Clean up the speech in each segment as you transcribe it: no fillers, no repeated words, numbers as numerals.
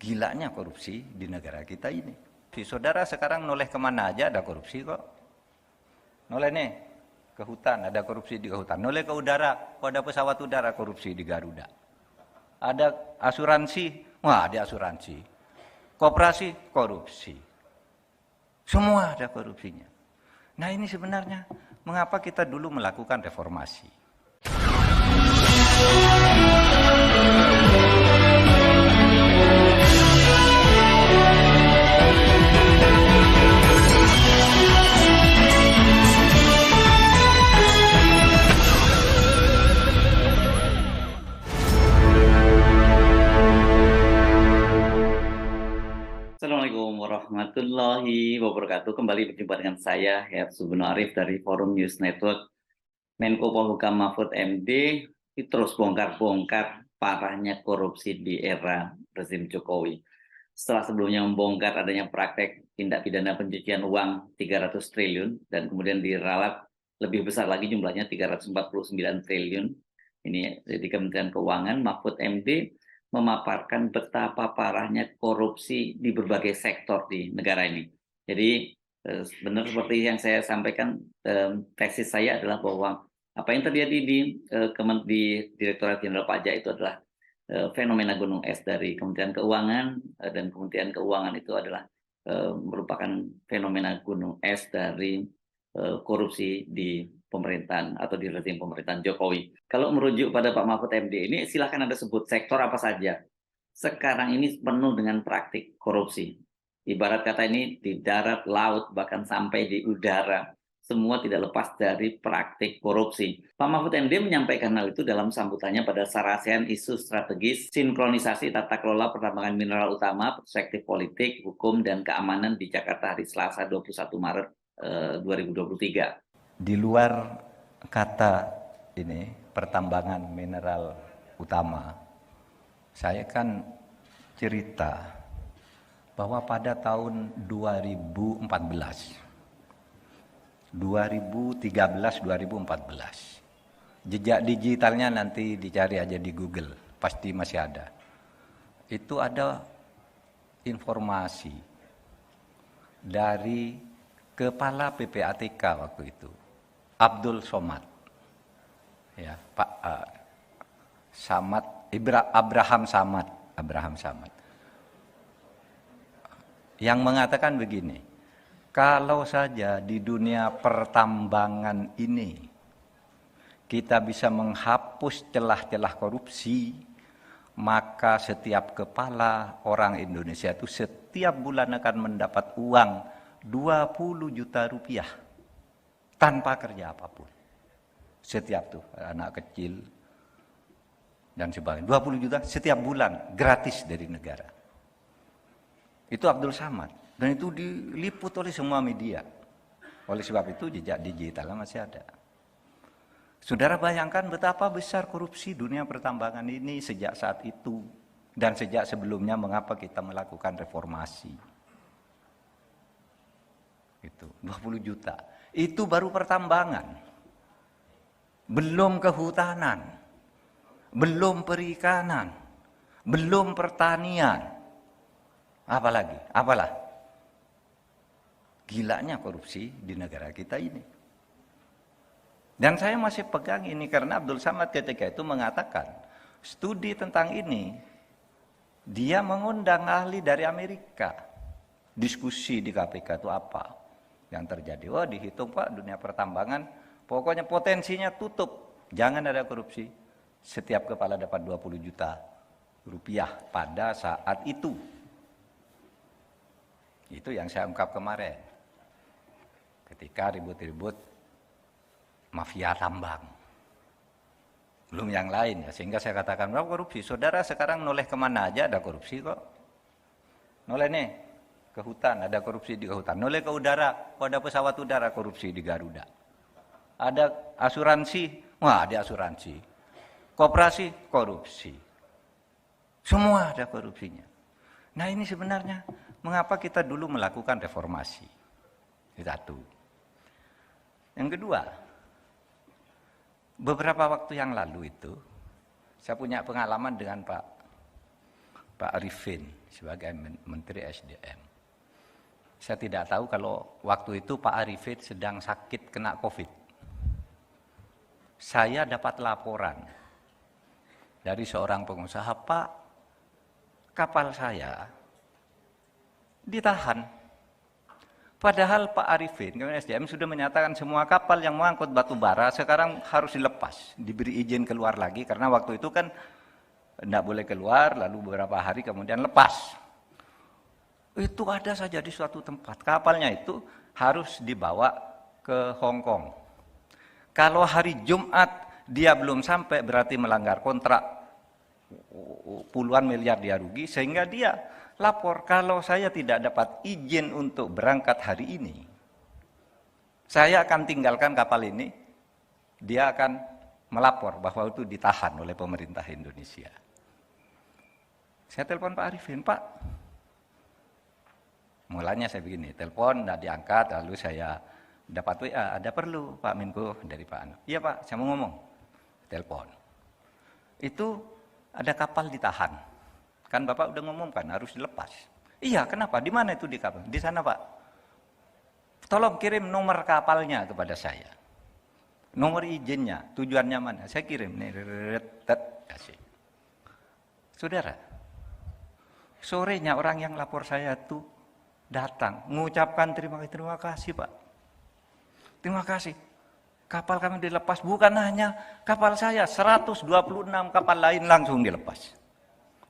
Gilanya korupsi di negara kita ini. Saudara sekarang noleh kemana aja ada korupsi kok. Noleh nih ke hutan, ada korupsi di hutan. Noleh ke udara, kok ada pesawat udara, korupsi di Garuda. Ada asuransi, wah ada asuransi. Koperasi, korupsi. Semua ada korupsinya. Nah ini sebenarnya mengapa kita dulu melakukan reformasi. Assalamualaikum warahmatullahi wabarakatuh. Kembali berjumpa dengan saya, Herr Subono Arif dari Forum News Network. Menko Polhukam Mahfud MD terus bongkar-bongkar parahnya korupsi di era rezim Jokowi. Setelah sebelumnya membongkar adanya praktek tindak pidana pencucian uang 300 triliun dan kemudian diralat lebih besar lagi jumlahnya 349 triliun. Ini di Kementerian Keuangan, Mahfud MD memaparkan betapa parahnya korupsi di berbagai sektor di negara ini. Jadi benar seperti yang saya sampaikan, tesis saya adalah bahwa apa yang terjadi di Direktorat Jenderal Pajak itu adalah fenomena gunung es dari Kementerian Keuangan, dan Kementerian Keuangan itu adalah merupakan fenomena gunung es dari korupsi di pemerintahan atau di rezim pemerintahan Jokowi. Kalau merujuk pada Pak Mahfud MD ini, silahkan Anda sebut sektor apa saja. Sekarang ini penuh dengan praktik korupsi. Ibarat kata ini di darat, laut, bahkan sampai di udara. Semua tidak lepas dari praktik korupsi. Pak Mahfud MD menyampaikan hal itu dalam sambutannya pada Sarasehan Isu Strategis Sinkronisasi Tata Kelola Pertambangan Mineral Utama, Perspektif Politik, Hukum, dan Keamanan di Jakarta hari Selasa 21 Maret 2023. Di luar kata ini pertambangan mineral utama, saya kan cerita bahwa pada tahun 2013-2014, jejak digitalnya nanti dicari aja di Google, pasti masih ada. Itu ada informasi dari Kepala PPATK waktu itu, Abdul Somad, ya Pak Abraham Samad, yang mengatakan begini, kalau saja di dunia pertambangan ini kita bisa menghapus celah-celah korupsi, maka setiap kepala orang Indonesia itu setiap bulan akan mendapat uang 20 juta rupiah tanpa kerja apapun. Setiap tuh anak kecil dan sebagainya, 20 juta setiap bulan gratis dari negara. Itu Abdul Samad, dan itu diliput oleh semua media. Oleh sebab itu jejak digitalnya masih ada. Saudara bayangkan betapa besar korupsi dunia pertambangan ini sejak saat itu dan sejak sebelumnya, mengapa kita melakukan reformasi. Itu 20 juta. Itu baru pertambangan. Belum kehutanan. Belum perikanan. Belum pertanian. Apalagi? Apalah? Gilanya korupsi di negara kita ini. Dan saya masih pegang ini karena Abdul Samad ketika itu mengatakan studi tentang ini, dia mengundang ahli dari Amerika. Diskusi di KPK itu apa yang terjadi? Oh, dihitung Pak, dunia pertambangan pokoknya potensinya tutup, jangan ada korupsi. Setiap kepala dapat 20 juta rupiah pada saat itu. Itu yang saya ungkap kemarin ketika ribut-ribut mafia tambang, belum yang lain ya, sehingga saya katakan bahwa korupsi. Saudara sekarang noleh kemana aja ada korupsi kok. Noleh nih ke hutan, ada korupsi di hutan. Noleh ke udara, kok ada pesawat udara, korupsi di Garuda. Ada asuransi, wah ada asuransi. Koperasi, korupsi. Semua ada korupsinya. Nah ini sebenarnya mengapa kita dulu melakukan reformasi. Itu satu. Yang kedua, beberapa waktu yang lalu itu, saya punya pengalaman dengan Pak Pak Arifin sebagai Menteri SDM. Saya tidak tahu kalau waktu itu Pak Arifin sedang sakit kena COVID. Saya dapat laporan dari seorang pengusaha, Pak, kapal saya ditahan. Padahal Pak Arifin, Kementerian SDM sudah menyatakan semua kapal yang mengangkut batu bara sekarang harus dilepas, diberi izin keluar lagi, karena waktu itu kan tidak boleh keluar, lalu beberapa hari kemudian lepas. Itu ada saja di suatu tempat. Kapalnya itu harus dibawa ke Hong Kong. Kalau hari Jumat dia belum sampai, berarti melanggar kontrak, puluhan miliar dia rugi, sehingga dia lapor, kalau saya tidak dapat izin untuk berangkat hari ini, saya akan tinggalkan kapal ini. Dia akan melapor bahwa itu ditahan oleh pemerintah Indonesia. Saya telepon Pak Arifin, Pak. Mulanya saya begini, telepon tidak diangkat, lalu saya dapat WA, ada perlu Pak Menko dari Pak Anu. Iya Pak, saya mau ngomong. Telepon. Itu ada kapal ditahan. Kan Bapak udah ngomongkan harus dilepas. Iya, kenapa? Di mana itu di kapal? Di sana Pak. Tolong kirim nomor kapalnya kepada saya. Nomor izinnya, tujuannya mana? Saya kirim. Nih, kasih. Saudara, sorenya orang yang lapor saya tuh datang, mengucapkan terima kasih Pak. Terima kasih. Kapal kami dilepas, bukan hanya kapal saya, 126 kapal lain langsung dilepas.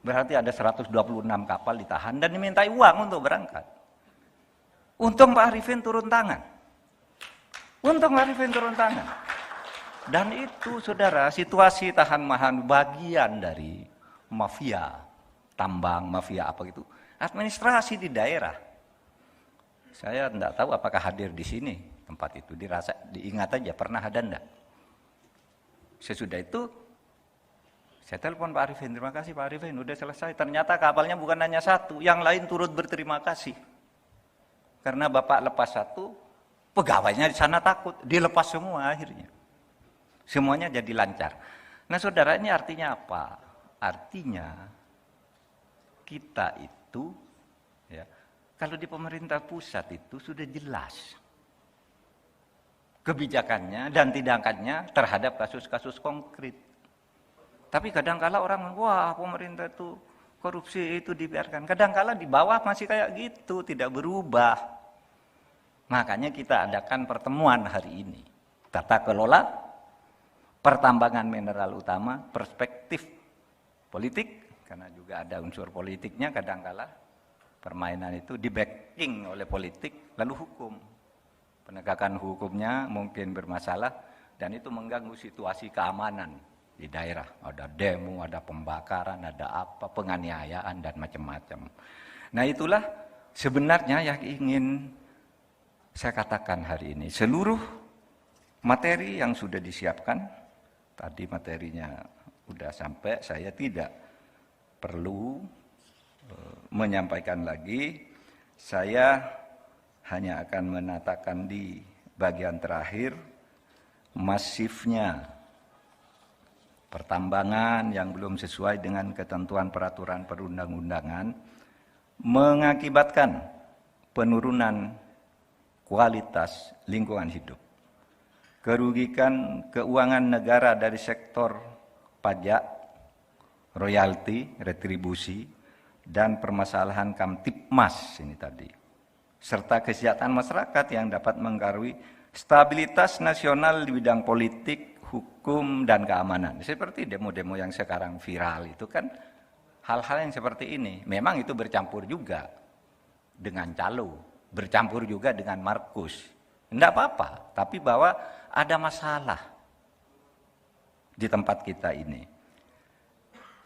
Berarti ada 126 kapal ditahan dan dimintai uang untuk berangkat. Untung Pak Arifin turun tangan. Dan itu saudara, situasi tahan-mahan bagian dari mafia, tambang, mafia apa gitu. Administrasi di daerah. Saya tidak tahu apakah hadir di sini tempat itu, diingat aja pernah ada enggak. Sesudah itu saya telepon Pak Arifin, terima kasih Pak Arifin, udah selesai. Ternyata kapalnya bukan hanya satu, yang lain turut berterima kasih. Karena Bapak lepas satu, pegawainya di sana takut, dilepas semua akhirnya. Semuanya jadi lancar. Nah saudara, ini artinya apa? Artinya kita itu, ya, kalau di pemerintah pusat itu sudah jelas kebijakannya dan tindakannya terhadap kasus-kasus konkret. Tapi kadang-kala orang, wah pemerintah itu korupsi itu dibiarkan. Kadang-kala di bawah masih kayak gitu, tidak berubah. Makanya kita adakan pertemuan hari ini. Tata kelola pertambangan mineral utama, perspektif politik, karena juga ada unsur politiknya kadang-kala. Permainan itu di-backing oleh politik, lalu hukum. Penegakan hukumnya mungkin bermasalah, dan itu mengganggu situasi keamanan di daerah. Ada demo, ada pembakaran, ada apa, penganiayaan, dan macam-macam. Nah itulah sebenarnya yang ingin saya katakan hari ini. Seluruh materi yang sudah disiapkan, tadi materinya sudah sampai, saya tidak perlu menyampaikan lagi. Saya hanya akan menatakan di bagian terakhir masifnya pertambangan yang belum sesuai dengan ketentuan peraturan perundang-undangan mengakibatkan penurunan kualitas lingkungan hidup, kerugian keuangan negara dari sektor pajak, royalti, retribusi, dan permasalahan Kamtipmas ini tadi, serta kesejahteraan masyarakat yang dapat mengaruhi stabilitas nasional di bidang politik, hukum, dan keamanan. Seperti demo-demo yang sekarang viral itu kan hal-hal yang seperti ini. Memang itu bercampur juga dengan calo, bercampur juga dengan Markus. Tidak apa-apa, tapi bahwa ada masalah di tempat kita ini.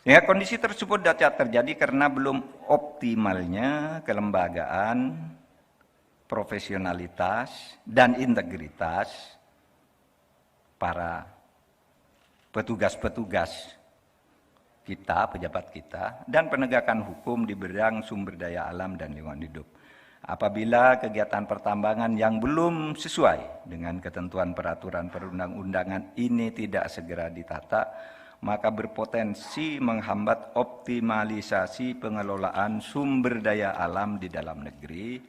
Sehingga kondisi tersebut dapat terjadi karena belum optimalnya kelembagaan, profesionalitas, dan integritas para petugas-petugas kita, pejabat kita, dan penegakan hukum di bidang sumber daya alam dan lingkungan hidup. Apabila kegiatan pertambangan yang belum sesuai dengan ketentuan peraturan perundang-undangan ini tidak segera ditata, maka berpotensi menghambat optimalisasi pengelolaan sumber daya alam di dalam negeri,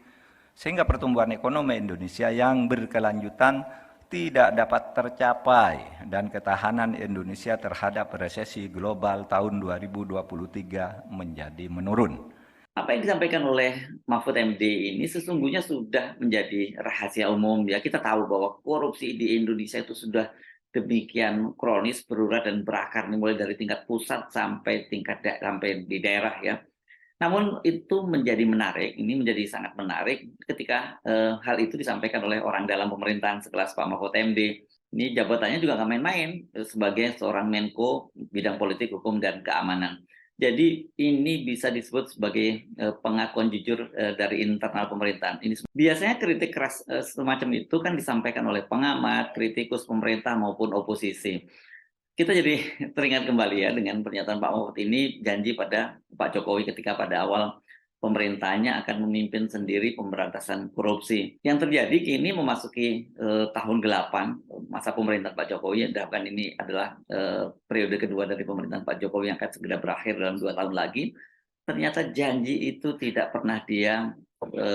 sehingga pertumbuhan ekonomi Indonesia yang berkelanjutan tidak dapat tercapai dan ketahanan Indonesia terhadap resesi global tahun 2023 menjadi menurun. Apa yang disampaikan oleh Mahfud MD ini sesungguhnya sudah menjadi rahasia umum ya. Kita tahu bahwa korupsi di Indonesia itu sudah demikian kronis, berurat dan berakar, mulai dari tingkat pusat sampai sampai di daerah ya. Namun itu menjadi menarik, ini menjadi sangat menarik ketika hal itu disampaikan oleh orang dalam pemerintahan sekelas Pak Mahfud MD. Ini jabatannya juga nggak main-main sebagai seorang Menko bidang politik, hukum, dan keamanan. Jadi ini bisa disebut sebagai pengakuan jujur dari internal pemerintahan. Ini biasanya kritik keras semacam itu kan disampaikan oleh pengamat, kritikus pemerintah maupun oposisi. Kita jadi teringat kembali ya dengan pernyataan Pak Mahfud ini, janji pada Pak Jokowi ketika pada awal pemerintahnya akan memimpin sendiri pemberantasan korupsi. Yang terjadi kini memasuki tahun 8 masa pemerintahan Pak Jokowi, yang diharapkan ini adalah periode kedua dari pemerintahan Pak Jokowi yang akan segera berakhir dalam 2 tahun lagi. Ternyata janji itu tidak pernah dia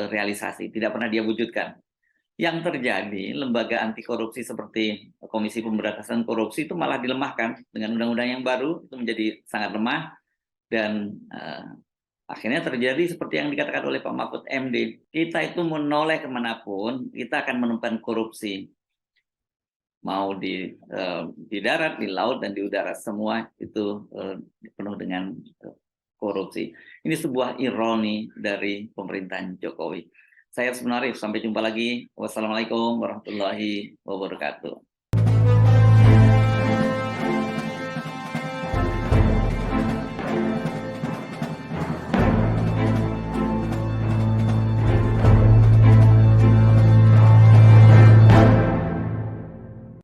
realisasi, tidak pernah dia wujudkan. Yang terjadi, lembaga anti korupsi seperti Komisi Pemberantasan Korupsi itu malah dilemahkan dengan undang-undang yang baru, itu menjadi sangat lemah dan akhirnya terjadi seperti yang dikatakan oleh Pak Mahfud MD. Kita itu menoleh kemanapun, kita akan menemukan korupsi. Mau di darat, di laut, dan di udara, semua itu penuh dengan korupsi. Ini sebuah ironi dari pemerintahan Jokowi. Saya Arif, sampai jumpa lagi. Wassalamualaikum warahmatullahi wabarakatuh.